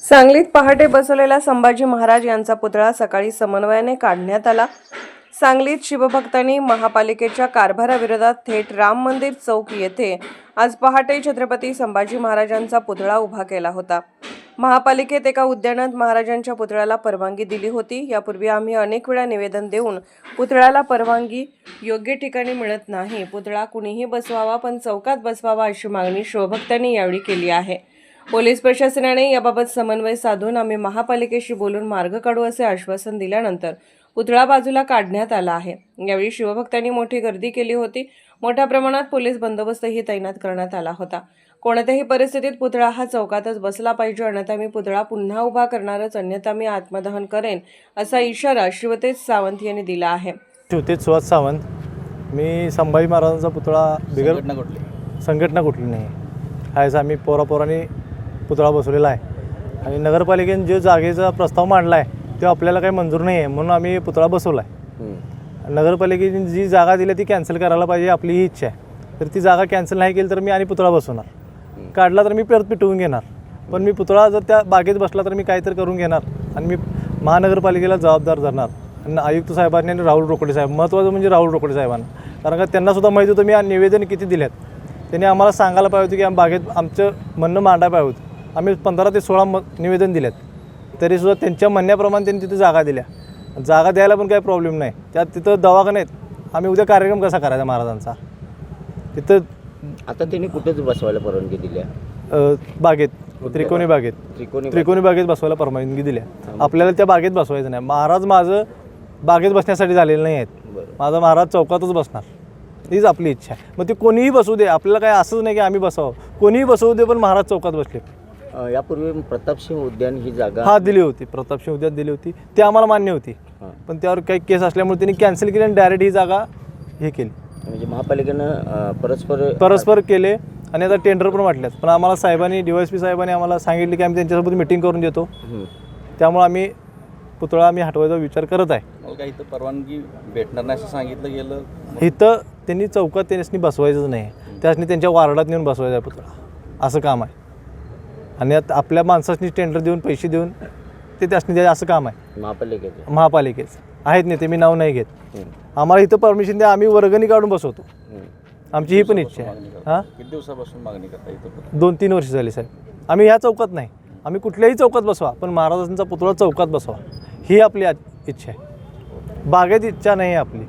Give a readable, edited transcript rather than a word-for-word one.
सांगलीत पहाटे बसवलेला संभाजी महाराज यांचा पुतळा सकाळी समन्वयाने काढण्यात आला। सांगलीत शिवभक्तांनी महापालिकेच्या कारभाराविरोधात थेट राम मंदिर चौक येथे आज पहाटे छत्रपती संभाजी महाराजांचा पुतळा उभा केला होता। महापालिकेत एका उद्यानात महाराजांच्या पुतळ्याला परवानगी दिली होती। यापूर्वी आम्ही अनेक वेळा निवेदन देऊन पुतळ्याला परवानगी योग्य ठिकाणी मिळत नाही, पुतळा कुणीही बसवावा पण चौकात बसवावा अशी मागणी शिवभक्तांनी यावेळी केली आहे। पोलीस प्रशासनाने याबाबत समन्वय साधून आम्ही महापालिकेशी बोलून मार्ग काढू असे आश्वासन दिल्यानंतर पुतळा बाजूला काढण्यात आला आहे। यावेळी शिवभक्तांनी मोठी गर्दी केली होती। मोठ्या प्रमाणात पोलीस बंदोबस्तही तैनात करण्यात आला होता। कोणत्याही परिस्थितीत पुतळा हा चौकातच बसला पाहिजे, अन्यथा मी पुतळा पुन्हा उभा करणारच, अन्यथा मी आत्मदहन करेन असा इशारा शिवतेज सावंत यांनी दिला आहे। शिवतेज सुहास सावंत, मी संभाजी महाराजांचा पुतळा बिगर संघटना कुठली नाही आहे, आम्ही पोरापोरांनी पुतळा बसवलेला आहे आणि नगरपालिकेने जो जागेचा प्रस्ताव मांडला आहे तो आपल्याला काही मंजूर नाही आहे, म्हणून आम्ही पुतळा बसवला आहे। नगरपालिकेने जी जागा दिली ती कॅन्सल करायला पाहिजे आपली ही इच्छा आहे। तर ती जागा कॅन्सल नाही केली तर मी आणि पुतळा बसवणार, काढला तर मी परत पिटवून घेणार, पण मी पुतळा जर त्या बागेत बसला तर मी काहीतरी करून घेणार आणि मी महानगरपालिकेला जबाबदार धरणार। आणि आयुक्त साहेबांनी आणि राहुल रोकडे साहेब, महत्त्वाचं म्हणजे राहुल रोकडे साहेबांना, कारण का त्यांनासुद्धा माहिती होतं मी निवेदन किती दिल्यात, त्यांनी आम्हाला सांगायला पाहिजे होतं की बागेत आमचं म्हणणं मांडायला पाहिजे होतं। आम्ही 15 ते 16 निवेदन दिल्यात, तरीसुद्धा त्यांच्या म्हणण्याप्रमाणे त्यांनी तिथे जागा दिल्या। जागा द्यायला पण काही प्रॉब्लेम नाही, त्यात तिथं दवाखान्यात आम्ही उद्या कार्यक्रम कसा करायचा महाराजांचा तिथं। आता त्यांनी कुठेच बसवायला परवानगी दिली बागेत, त्रिकोणी बागेत बसवायला परवानगी दिल्या। आपल्याला त्या बागेत बसवायचं नाही। महाराज माझं बागेत बसण्यासाठी झालेलं नाही आहेत, माझा महाराज चौकातच बसणार, हीच आपली इच्छा आहे। मग ते कोणीही बसवू दे, आपल्याला काय असंच नाही की आम्ही बसावं, कोणीही बसवू दे पण महाराज चौकात बसले। यापूर्वी प्रतापसिंह उद्यान ही जागा दिली होती, प्रतापसिंह उद्यान दिली होती, ती आम्हाला मान्य होती, पण त्यावर काही केस असल्यामुळे त्यांनी कॅन्सल केली आणि डायरेक्ट ही जागा हे केली। म्हणजे महापालिकेनं परस्पर केले आणि आता टेंडर पण वाटल्यात, पण आम्हाला साहेबांनी DYSP साहेबांनी आम्हाला सांगितले की आम्ही त्यांच्यासोबत मिटिंग करून देतो, त्यामुळे आम्ही पुतळा हटवायचा विचार करत आहे। काही इथं परवानगी भेटणार नाही असं सांगितलं गेलं, इथं त्यांनी चौकात त्यांनी बसवायचंच नाही, त्यासनी त्यांच्या वार्डात नेऊन बसवायचा आहे पुतळा, असं काम आहे। आणि आता आपल्या माणसांनी टेंडर देऊन पैसे देऊन ते त्यासनी द्यायचं असं काम आहे महापालिकेचं आहेत नेते, मी नाव नाही घेत। आम्हाला इथं परमिशन द्या, आम्ही वर्गणी काढून बसवतो, आमची ही पण इच्छा आहे। किती दिवसापासून मागणी करता इथं? 2-3 वर्ष झाली साहेब। आम्ही ह्या चौकात नाही, आम्ही कुठल्याही चौकात बसवा, पण महाराजांचा पुतळा चौकात बसवा ही आपली इच्छा आहे, बागेत इच्छा नाही आहे आपली।